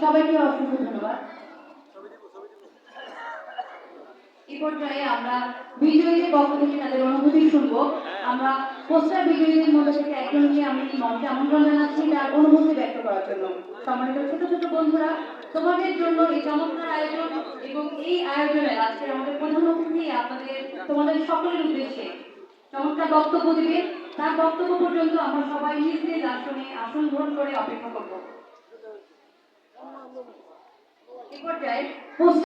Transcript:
সবাইকে অসংখ্য ধন্যবাদ। এই পর্যায়ে আমরা বিজয়ীদের পক্ষ থেকে তাদের অনুভূতি শুনবো। আমরা পোস্টার বিজয়ীদের মধ্যে থেকে একজনকে আমি মঞ্চে আমন্ত্রণ জানাচ্ছি তার অনুভূতি ব্যক্ত করার জন্য। সম্মানিত ছোট ছোট বন্ধুরা, তোমাদের জন্য এই চমৎকার আয়োজন এবং এই আয়োজনের আজকে আমাদের প্রধান অতিথি তোমাদের সকলের উদ্দেশ্যে চমৎকার বক্তব্য দিবে। তার বক্তব্য পর্যন্ত আমরা সবাই নিজ নিজ আসনে আসন গ্রহণ করে অপেক্ষা করব। এই পর্যায়ে